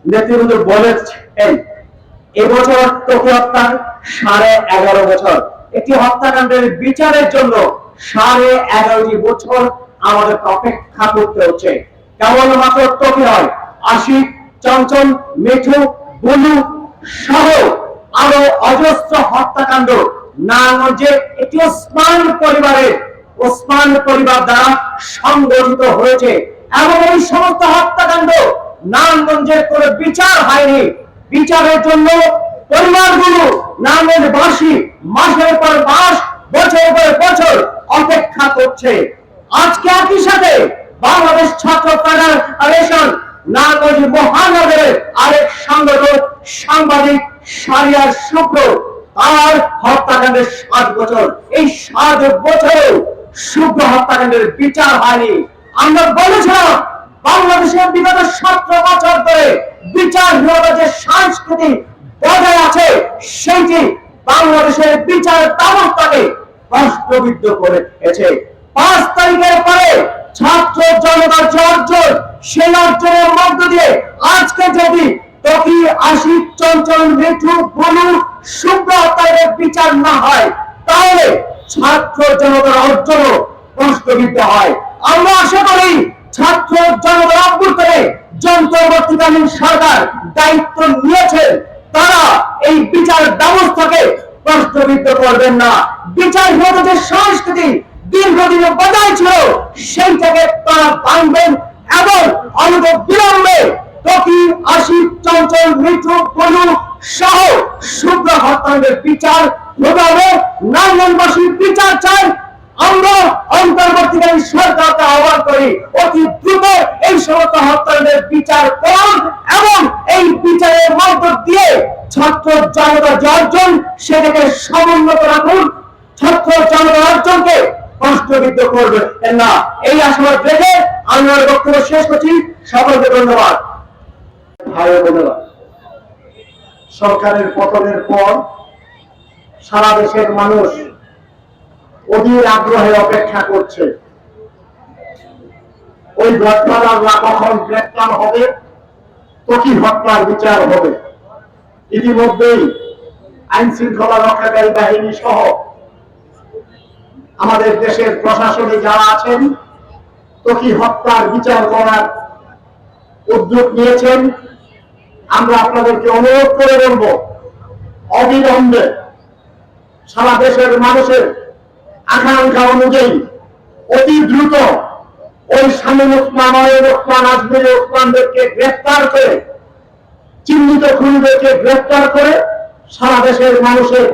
নেতৃবৃন্দ বলেছেন এবছর তোকে হত্যার 11.5 বছর, একটি হত্যাকাণ্ডের বিচারের জন্য 11.5 বছর আমাদের অপেক্ষা করতে হচ্ছে। কেবলমাত্র তোকে হয়, আশিক, চঞ্চল, মিঠু, বুলু সহ আরো অজস্র হত্যাকাণ্ড নারায়ণগঞ্জে একটি ওসমান পরিবার দ্বারা সংগঠিত হয়েছে এবং এই সমস্ত হত্যাকাণ্ড নারায়ণগঞ্জের কোনো বিচার হয়নি। বিচারের জন্য পরিবারগুলো নারায়ণগঞ্জবাসী মাসের পর মাস, বছরের পর বছর অপেক্ষা করছে। আজকে একই সাথে বাংলাদেশ ছাত্র ফেডারেশন নারায়ণগঞ্জ মহানগরের আরেক সংগঠন সাংবাদিক শাহরিয়ার শুক্র, তার হত্যাকাণ্ডের 7 বছর, এই 7 বছরেও শুক্র হত্যাকাণ্ডের বিচার হয়নি। আমরা বলেছিলাম বাংলাদেশের বিগত 17 বছর ধরে বিচারহীনতা যে সংস্কৃতি বজায় আছে, সেইটি বাংলাদেশের বিচার ব্যবস্থাকে প্রশ্নবিদ্ধ করেছে। 5 তারিখের পরে ছাত্র জনতার যে অর্জন, সেই অর্জনের মধ্য দিয়ে আজকে যদি তকি, আশিক, চঞ্চল, মিঠু, বুলু, শুক্র হত্যাকাণ্ডের বিচার না হয়, তাহলে ছাত্র জনতার অর্জনও প্রশ্নবিদ্ধ হয়। আমরা আশা করি ছাত্র জনতার অভ্যুত্থানে যন্ত্রবর্তীকালীন সরকার দায়িত্ব নিয়েছেন, তারা এই বিচার ব্যবস্থাকে প্রশ্নবিদ্ধ করবেন না। বিচারহীনতা যে সংস্কৃতি দীর্ঘদিনে বজায় ছিল, সেইটাকে তারা ভাঙবেন এবং অনতিবিলম্বে তকি, আশিক, চঞ্চল, মিঠু, বুলু সহ শুক্র হত্যাকাণ্ডের বিচার হতে হবে। নারায়ণগঞ্জবাসীর বিচার চাই। আমরা অন্তর্বর্তীকালীন সরকারকে আহ্বান করি অতি দ্রুত এই সমস্ত হত্যাকাণ্ডের বিচার করুন এবং এই বিচারের মধ্য দিয়ে ছাত্র জনতার যে অর্জন, সেটাকে সমুন্নত রাখুন। ছাত্র জনতার অর্জনকে প্রশ্নবিদ্ধ করবে না, এই আশাবাদ রেখে আমি আমার বক্তব্য শেষ করছি। সকলকে ধন্যবাদ। ভাই বোনেরা, সরকারের পতনের পর সারা দেশের মানুষ অধীর আগ্রহে অপেক্ষা করছে ওই ঘটনারা কখন গ্রেপ্তার হবে, তকি হত্যার বিচার হবে। ইতিমধ্যেই আইন শৃঙ্খলা রক্ষাকারী বাহিনী সহ আমাদের দেশের প্রশাসনে যারা আছেন তকি হত্যার বিচার করার উদ্যোগ নিয়েছেন। আমরা আপনাদেরকে অনুরোধ করে বলব, অবিলম্বে সারা দেশের মানুষের আকাঙ্ক্ষা অনুযায়ী অতি দ্রুত ওই শামীম ওসমান, ওসমান, আজমির ওসমানদেরকে গ্রেফতার করে, চিহ্নিত খুনিদেরকে গ্রেফতার করে সারা দেশের মানুষের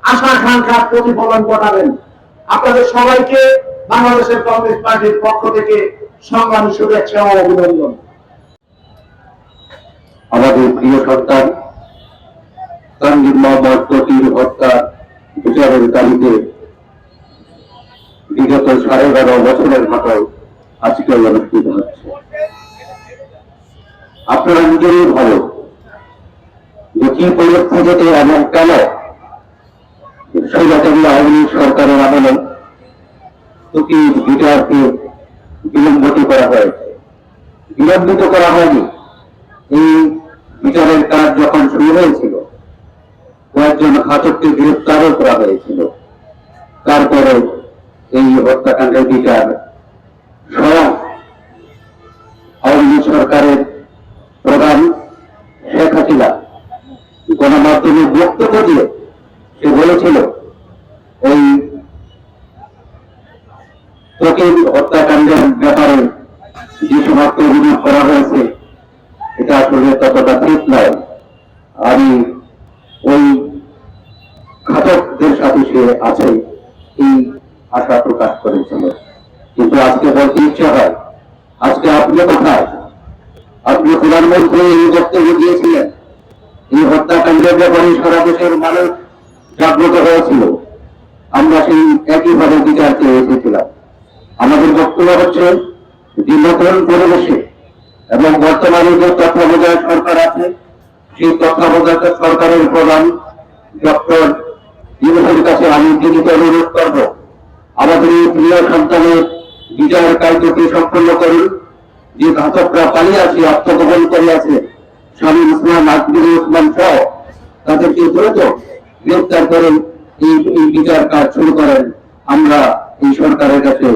আশা আকাঙ্ক্ষার প্রতিফলন ঘটাবেন। আপনাদের সবাইকে বাংলাদেশের কংগ্রেস পার্টির পক্ষ থেকে সংগ্রামী শুভেচ্ছা ও অভিনন্দন। আমাদের প্রিয় সন্তান তানভীর মোহাম্মদ তকির হত্যা বিচারের তালিকে বিগত 11.5 বছরের মাথায় আজকে অনুষ্ঠিত হচ্ছে। আপনারা নিজেরই ভালো যে কি পরিস্থিতিতে এবং কেন স্বৈরাচারী আওয়ামী সরকারের আমলে তকির বিচারকে বিলম্বিত করা হয়েছে। বিলম্বিত করা হয়নি, এই বিচারের কাজ যখন শুরু হয়েছিল কয়েকজন ঘাতককে গ্রেফতারও করা হয়েছিল। তারপরে এই হত্যাকাণ্ডের বিচার স্বয়ং আওয়ামী সরকারের প্রধান শেখ হাসিনা গণমাধ্যমে বক্তব্য দিয়ে সে বলেছিল ওই তকির হত্যাকাণ্ডের ব্যাপারে যে সমস্ত অভিযোগ করা হয়েছে এটা আসলে ততটা ঠিক নয়। আমি ওই ঘাতকদের সাথে সে আছে এই আশা প্রকাশ করেছিল। কিন্তু আজকে বলতে ইচ্ছা হয়, আজকে আপনি কোথায়? আপনি প্রধানমন্ত্রী এই বক্তব্য দিয়েছিলেন, এই হত্যাকাণ্ডের ব্যাপারে সারা দেশের মানুষ জাগ্রত হয়েছিল, আমরা সেই একইভাবে বিচার চেয়ে এসেছিলাম। আমাদের বক্তব্য হচ্ছে যে নতুন পরিবেশে এবং বর্তমানে যে তত্ত্বাবধায়ক সরকার আছে, সেই তত্ত্বাবধায়ক সরকারের প্রধান ডক্টর ইউনূসের কাছে আমি লিখিত অনুরোধ করব, আমাদের এই প্রিয় সন্তানের বিচার কার্যকে সম্পন্ন করুন যে ঘাতকরা পালিয়ে আছে, আত্মগোপন করে আছে, স্বামী উসমান, আকবরুল উসমান সহ তাদেরকে দ্রুত গ্রেপ্তার করেন, এই বিচার কাজ শুরু করেন। আমরা এই সরকারের কাছে